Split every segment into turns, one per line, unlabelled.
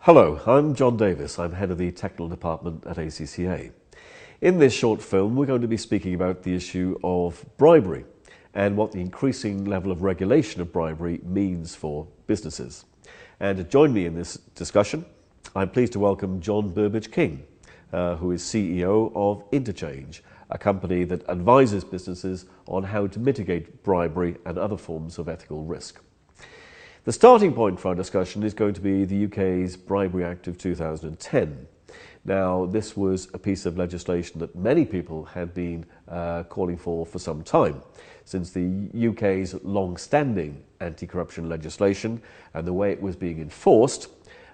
Hello, I'm John Davis. I'm head of the technical department at ACCA. In this short film, we're going to be speaking about the issue of bribery and what the increasing level of regulation of bribery means for businesses. And to join me in this discussion, I'm pleased to welcome John Burbidge-King, who is CEO of Interchange, a company that advises businesses on how to mitigate bribery and other forms of ethical risk. The starting point for our discussion is going to be the UK's Bribery Act of 2010. Now, this was a piece of legislation that many people had been calling for some time, since the UK's long-standing anti-corruption legislation and the way it was being enforced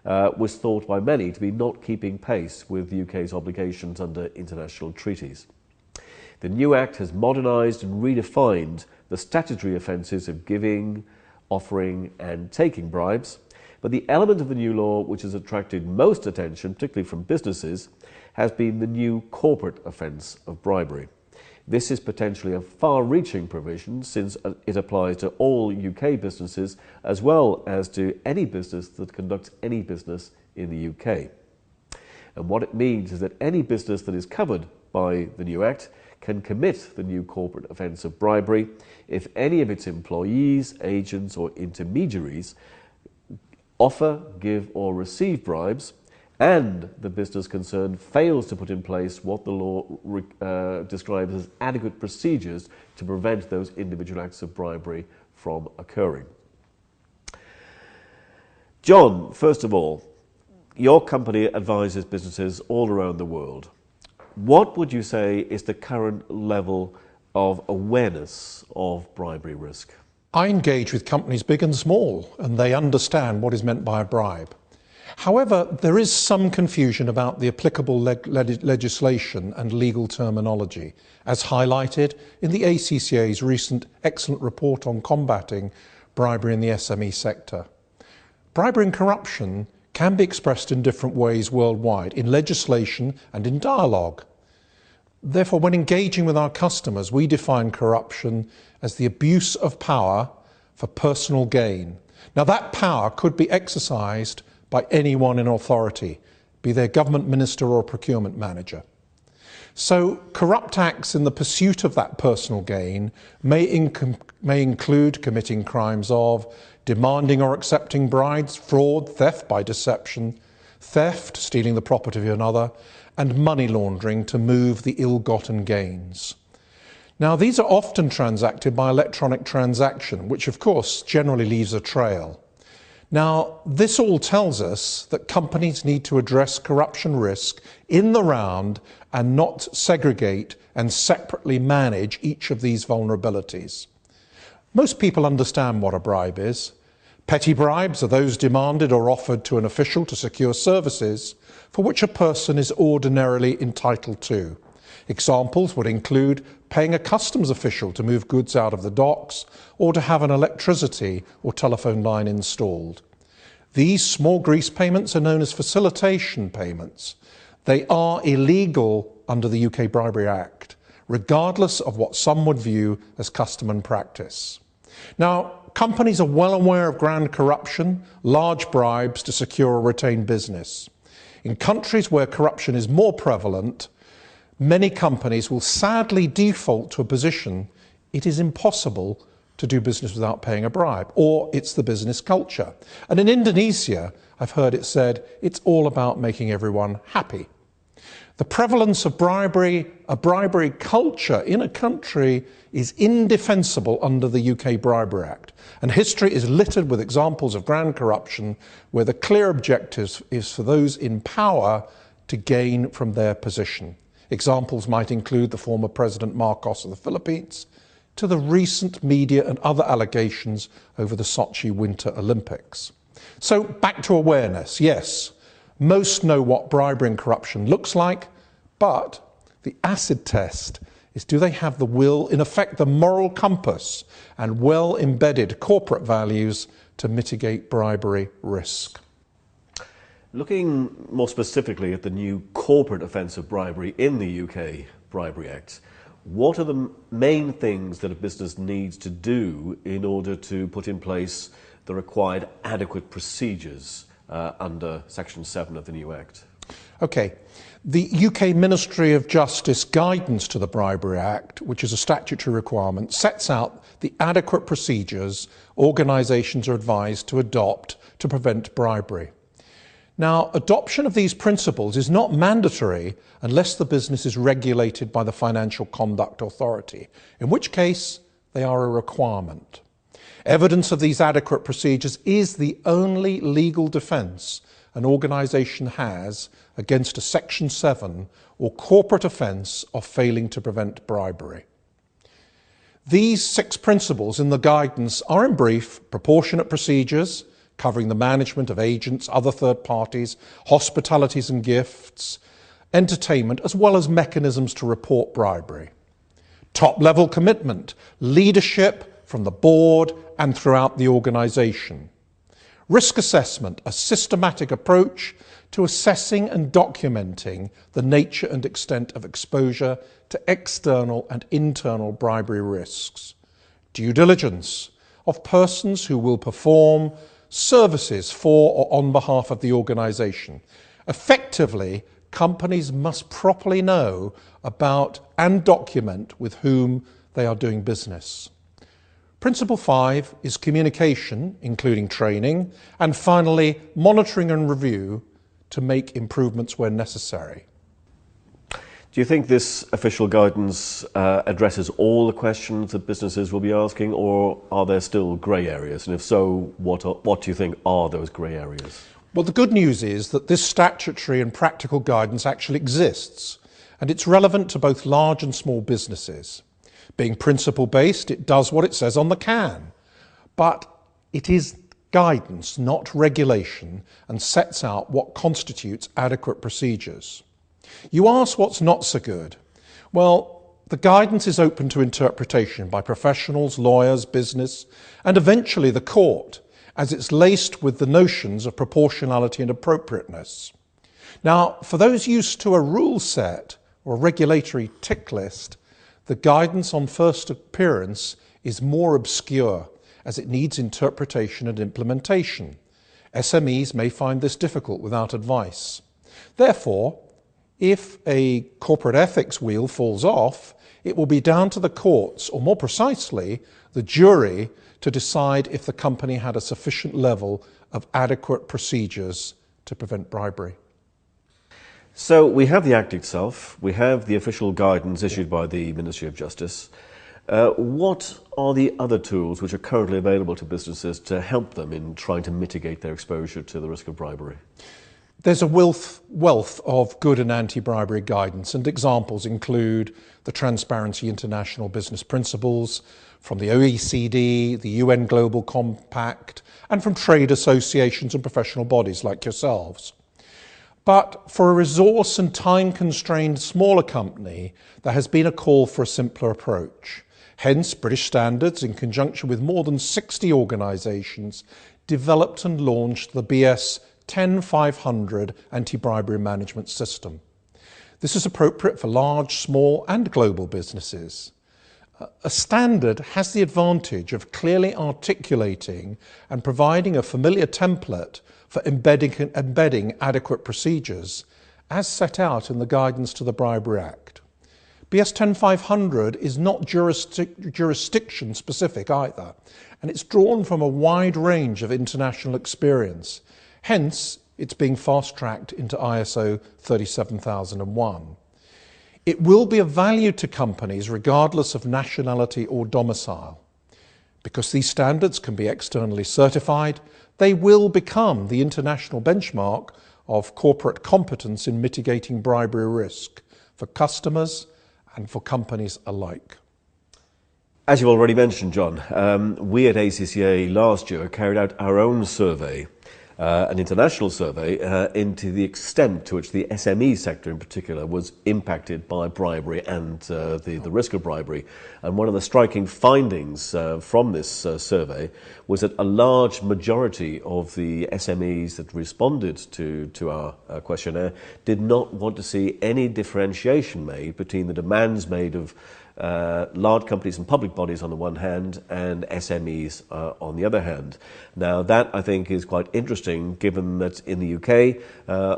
was thought by many to be not keeping pace with the UK's obligations under international treaties. The new Act has modernised and redefined the statutory offences of giving, offering and taking bribes, but the element of the new law which has attracted most attention, particularly from businesses, has been the new corporate offence of bribery. This is potentially a far-reaching provision since it applies to all UK businesses as well as to any business that conducts any business in the UK. And what it means is that any business that is covered by the new Act can commit the new corporate offence of bribery if any of its employees, agents or intermediaries offer, give or receive bribes and the business concerned fails to put in place what the law describes as adequate procedures to prevent those individual acts of bribery from occurring. John, first of all, your company advises businesses all around the world. What would you say is the current level of awareness of bribery risk?
I engage with companies big and small, and they understand what is meant by a bribe. However, there is some confusion about the applicable legislation and legal terminology, as highlighted in the ACCA's recent excellent report on combating bribery in the SME sector. Bribery and corruption can be expressed in different ways worldwide, in legislation and in dialogue. Therefore, when engaging with our customers, we define corruption as the abuse of power for personal gain. Now, that power could be exercised by anyone in authority, be they a government minister or a procurement manager. So, corrupt acts in the pursuit of that personal gain may include committing crimes of demanding or accepting bribes, fraud, theft by deception, theft, stealing the property of another, and money laundering to move the ill-gotten gains. Now, these are often transacted by electronic transaction, which of course generally leaves a trail. Now, this all tells us that companies need to address corruption risk in the round and not segregate and separately manage each of these vulnerabilities. Most people understand what a bribe is. Petty bribes are those demanded or offered to an official to secure services for which a person is ordinarily entitled to. Examples would include paying a customs official to move goods out of the docks or to have an electricity or telephone line installed. These small grease payments are known as facilitation payments. They are illegal under the UK Bribery Act, regardless of what some would view as custom and practice. Now, companies are well aware of grand corruption, large bribes to secure or retain business. In countries where corruption is more prevalent, many companies will sadly default to a position it is impossible to do business without paying a bribe, or it's the business culture. And in Indonesia, I've heard it said, it's all about making everyone happy. The prevalence of bribery, a bribery culture in a country is indefensible under the UK Bribery Act. And history is littered with examples of grand corruption where the clear objective is for those in power to gain from their position. Examples might include the former President Marcos of the Philippines, to the recent media and other allegations over the Sochi Winter Olympics. So back to awareness, yes. Most know what bribery and corruption looks like, but the acid test is, do they have the will, in effect the moral compass, and well-embedded corporate values to mitigate bribery risk?
Looking more specifically at the new corporate offence of bribery in the UK Bribery Act, what are the main things that a business needs to do in order to put in place the required adequate procedures under Section 7 of the new Act?
Okay. The UK Ministry of Justice guidance to the Bribery Act, which is a statutory requirement, sets out the adequate procedures organisations are advised to adopt to prevent bribery. Now, adoption of these principles is not mandatory unless the business is regulated by the Financial Conduct Authority, in which case they are a requirement. Evidence of these adequate procedures is the only legal defence an organisation has against a Section 7 or corporate offence of failing to prevent bribery. These 6 principles in the guidance are, in brief, proportionate procedures, covering the management of agents, other third parties, hospitalities and gifts, entertainment, as well as mechanisms to report bribery. Top-level commitment, leadership from the board and throughout the organisation. Risk assessment, a systematic approach to assessing and documenting the nature and extent of exposure to external and internal bribery risks. Due diligence of persons who will perform services for or on behalf of the organisation. Effectively, companies must properly know about and document with whom they are doing business. Principle 5 is communication, including training, and finally, monitoring and review to make improvements where necessary.
Do you think this official guidance addresses all the questions that businesses will be asking, or are there still grey areas? And if so, what do you think are those grey areas?
Well, the good news is that this statutory and practical guidance actually exists, and it's relevant to both large and small businesses. Being principle-based, it does what it says on the can, but it is guidance, not regulation, and sets out what constitutes adequate procedures. You ask what's not so good. Well, the guidance is open to interpretation by professionals, lawyers, business, and eventually the court, as it's laced with the notions of proportionality and appropriateness. Now, for those used to a rule set or a regulatory tick list, the guidance on first appearance is more obscure, as it needs interpretation and implementation. SMEs may find this difficult without advice. Therefore, if a corporate ethics wheel falls off, it will be down to the courts, or more precisely, the jury, to decide if the company had a sufficient level of adequate procedures to prevent bribery.
So we have the Act itself, we have the official guidance issued by the Ministry of Justice. What are the other tools which are currently available to businesses to help them in trying to mitigate their exposure to the risk of bribery?
There's a wealth of good and anti-bribery guidance, and examples include the Transparency International Business Principles, from the OECD, the UN Global Compact, and from trade associations and professional bodies like yourselves. But for a resource and time-constrained smaller company, there has been a call for a simpler approach. Hence, British Standards, in conjunction with more than 60 organisations, developed and launched the BS 10500 anti-bribery management system. This is appropriate for large, small and global businesses. A standard has the advantage of clearly articulating and providing a familiar template for embedding adequate procedures as set out in the guidance to the Bribery Act. BS 10500 is not jurisdiction specific either, and it's drawn from a wide range of international experience. Hence, it's being fast-tracked into ISO 37001. It will be of value to companies regardless of nationality or domicile. Because these standards can be externally certified, they will become the international benchmark of corporate competence in mitigating bribery risk for customers and for companies alike.
As you already mentioned, John, we at ACCA last year carried out our own survey, an international survey, into the extent to which the SME sector in particular was impacted by bribery and the risk of bribery. And one of the striking findings from this survey was that a large majority of the SMEs that responded to our questionnaire did not want to see any differentiation made between the demands made of large companies and public bodies on the one hand and SMEs on the other hand. Now that I think is quite interesting, given that in the UK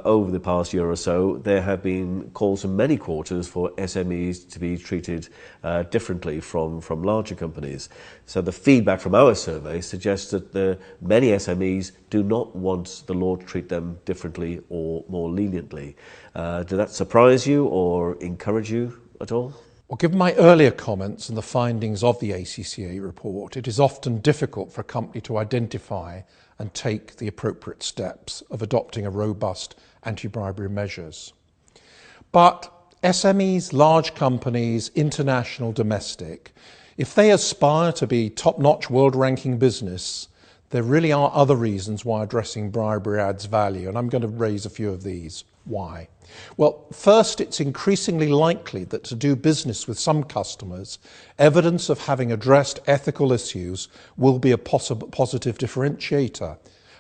over the past year or so there have been calls in many quarters for SMEs to be treated differently from larger companies. So the feedback from our survey suggests that many SMEs do not want the law to treat them differently or more leniently. Did that surprise you or encourage you at all?
Well, given my earlier comments and the findings of the ACCA report, it is often difficult for a company to identify and take the appropriate steps of adopting a robust anti-bribery measures. But SMEs, large companies, international, domestic, if they aspire to be top-notch world-ranking business, there really are other reasons why addressing bribery adds value, and I'm going to raise a few of these. Why? Well, first, it's increasingly likely that to do business with some customers, evidence of having addressed ethical issues will be a positive differentiator.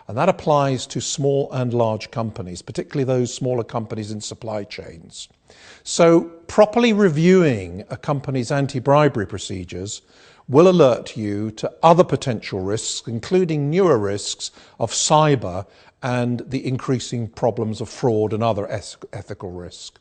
And that applies to small and large companies, particularly those smaller companies in supply chains. So, properly reviewing a company's anti-bribery procedures will alert you to other potential risks, including newer risks of cyber and the increasing problems of fraud and other ethical risk.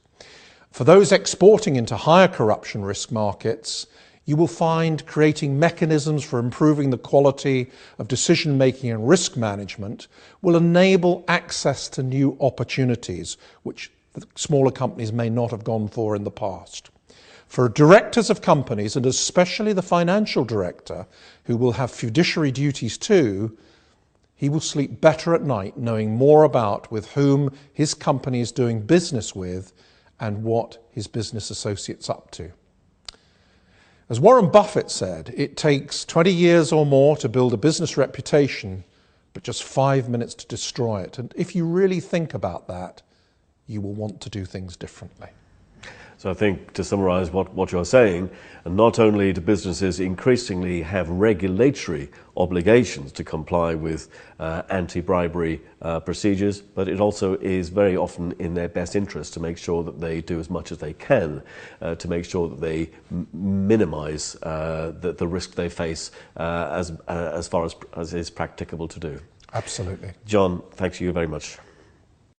For those exporting into higher corruption risk markets, you will find creating mechanisms for improving the quality of decision-making and risk management will enable access to new opportunities, which smaller companies may not have gone for in the past. For directors of companies, and especially the financial director, who will have fiduciary duties too, he will sleep better at night knowing more about with whom his company is doing business with and what his business associates up to. As Warren Buffett said, it takes 20 years or more to build a business reputation, but just 5 minutes to destroy it. And if you really think about that, you will want to do things differently.
So I think, to summarise what you're saying, not only do businesses increasingly have regulatory obligations to comply with anti-bribery procedures, but it also is very often in their best interest to make sure that they do as much as they can to make sure that they minimise the risk they face as far as is practicable to do.
Absolutely.
John, thanks you very much.